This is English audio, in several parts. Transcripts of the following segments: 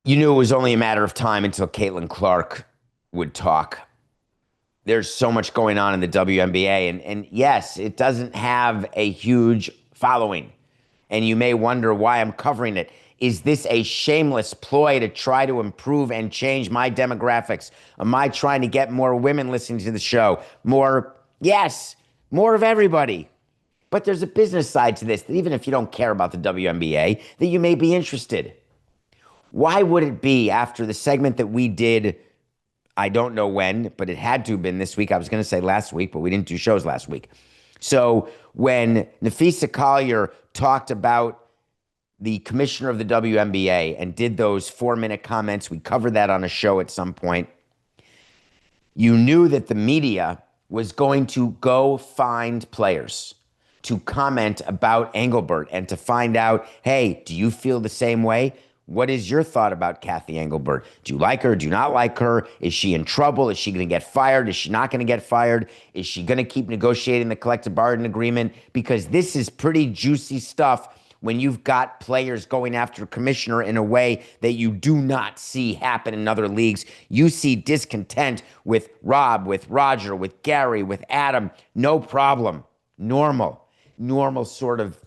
You knew it was only a matter of time until Caitlin Clark would talk. There's so much going on in the WNBA, and yes, it doesn't have a huge following. And you may wonder why I'm covering it. Is this a shameless ploy to try to improve and change my demographics? Am I trying to get more women listening to the show? More, yes, more of everybody. But there's a business side to this that even if you don't care about the WNBA, that you may be interested. Why would it be after the segment that we did, I don't know when, but it had to have been this week. I was going to say last week, but we didn't do shows last week. So when Nafisa Collier talked about the commissioner of the WNBA and did those 4-minute comments, we covered that on a show at some point. You knew that the media was going to go find players to comment about Engelbert and to find out, hey, do you feel the same way? What is your thought about Kathy Engelbert? Do you like her? Do you not like her? Is she in trouble? Is she going to get fired? Is she not going to get fired? Is she going to keep negotiating the collective bargaining agreement? Because this is pretty juicy stuff when you've got players going after a commissioner in a way that you do not see happen in other leagues. You see discontent with Rob, with Roger, with Gary, with Adam. No problem. Normal sort of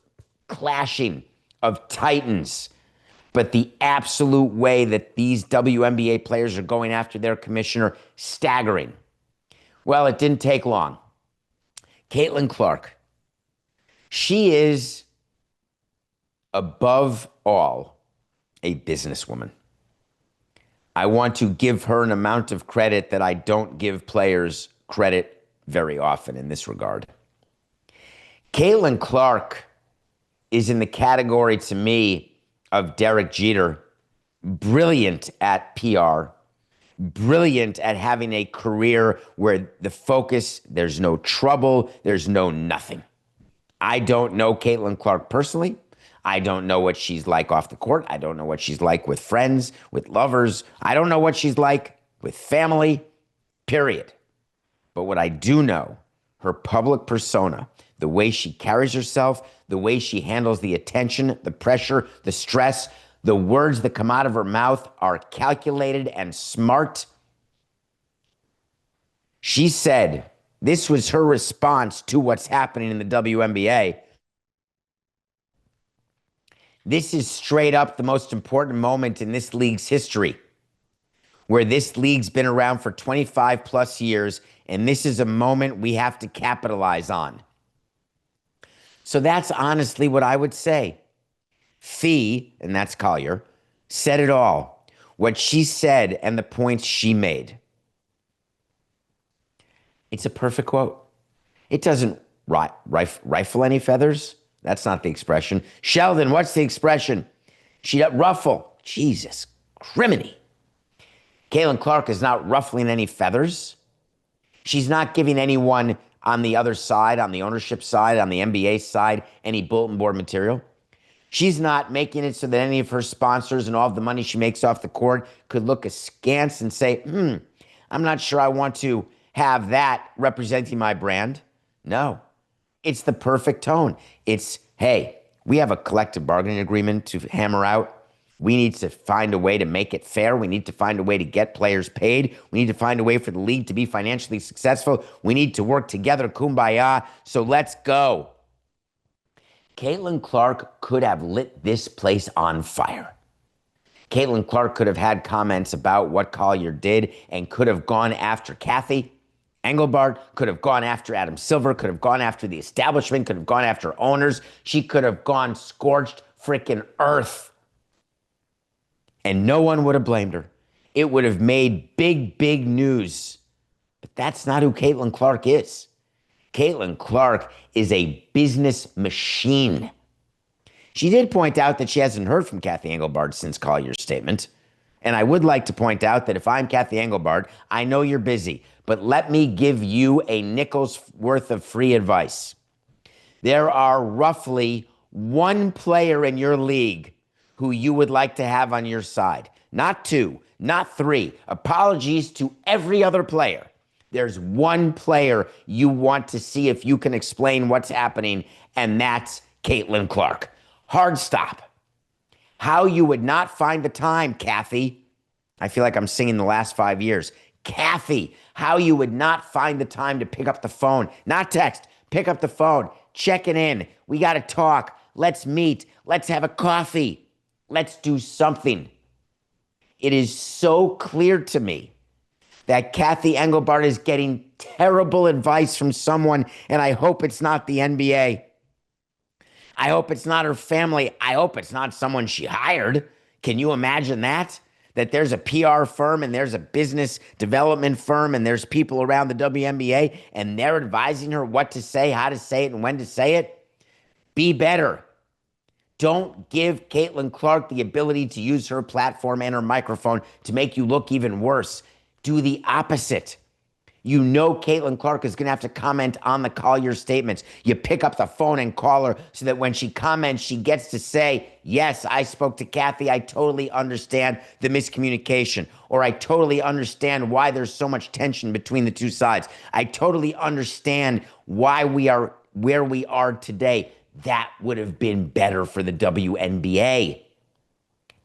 clashing of titans. But the absolute way that these WNBA players are going after their commissioner, staggering. Well, it didn't take long. Caitlin Clark, she is above all a businesswoman. I want to give her an amount of credit that I don't give players credit very often in this regard. Caitlin Clark is in the category, to me, of Derek Jeter, brilliant at PR, brilliant at having a career where the focus, there's no trouble, there's no nothing. I don't know Caitlin Clark personally. I don't know what she's like off the court. I don't know what she's like with friends, with lovers. I don't know what she's like with family, period. But what I do know, her public persona, the way she carries herself, the way she handles the attention, the pressure, the stress, the words that come out of her mouth are calculated and smart. She said, this was her response to what's happening in the WNBA. This is straight up the most important moment in this league's history, where this league's been around for 25 plus years, and this is a moment we have to capitalize on. So that's honestly what I would say. Fee, and that's Collier, said it all. What she said and the points she made. It's a perfect quote. It doesn't rifle any feathers. That's not the expression. Sheldon, what's the expression? She ruffle. Jesus, criminy. Caitlin Clark is not ruffling any feathers. She's not giving anyone on the other side, on the ownership side, on the NBA side, any bulletin board material. She's not making it so that any of her sponsors and all of the money she makes off the court could look askance and say, I'm not sure I want to have that representing my brand. No, it's the perfect tone. It's, hey, we have a collective bargaining agreement to hammer out. We need to find a way to make it fair. We need to find a way to get players paid. We need to find a way for the league to be financially successful. We need to work together, kumbaya. So let's go. Caitlin Clark could have lit this place on fire. Caitlin Clark could have had comments about what Collier did and could have gone after Kathy Engelbart, could have gone after Adam Silver, could have gone after the establishment, could have gone after owners. She could have gone scorched freaking earth. And no one would have blamed her. It would have made big news. But that's not who Caitlin Clark is. Caitlin Clark is a business machine. She did point out that she hasn't heard from Kathy Engelbart since Collier's statement. And I would like to point out that if I'm Kathy Engelbart, I know you're busy, but let me give you a nickel's worth of free advice. There are roughly one player in your league who you would like to have on your side. Not two, not three. Apologies to every other player. There's one player you want to see if you can explain what's happening, and that's Caitlin Clark. Hard stop. How you would not find the time, Kathy. I feel like I'm singing the last 5 years. Kathy, how you would not find the time to pick up the phone, not text, pick up the phone, check it in. We got to talk. Let's meet. Let's have a coffee. Let's do something. It is so clear to me that Kathy Engelbart is getting terrible advice from someone, and I hope it's not the NBA. I hope it's not her family. I hope it's not someone she hired. Can you imagine that? That there's a PR firm and there's a business development firm and there's people around the WNBA and they're advising her what to say, how to say it, and when to say it? Be better. Don't give Caitlin Clark the ability to use her platform and her microphone to make you look even worse. Do the opposite. You know Caitlin Clark is going to have to comment on the Collier statements. You pick up the phone and call her so that when she comments, she gets to say, yes, I spoke to Kathy. I totally understand the miscommunication. Or I totally understand why there's so much tension between the two sides. I totally understand why we are where we are today. That would have been better for the WNBA.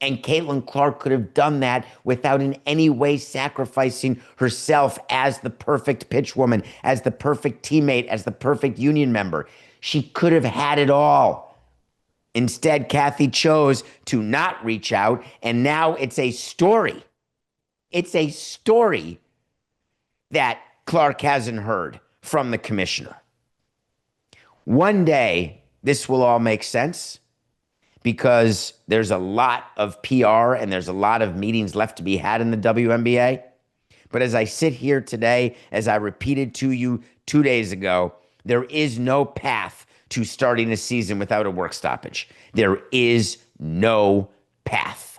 And Caitlin Clark could have done that without in any way sacrificing herself as the perfect pitch woman, as the perfect teammate, as the perfect union member. She could have had it all. Instead, Kathy chose to not reach out, and now it's a story. It's a story that Clark hasn't heard from the commissioner. One day, this will all make sense, because there's a lot of PR and there's a lot of meetings left to be had in the WNBA. But as I sit here today, as I repeated to you 2 days ago, there is no path to starting a season without a work stoppage. There is no path.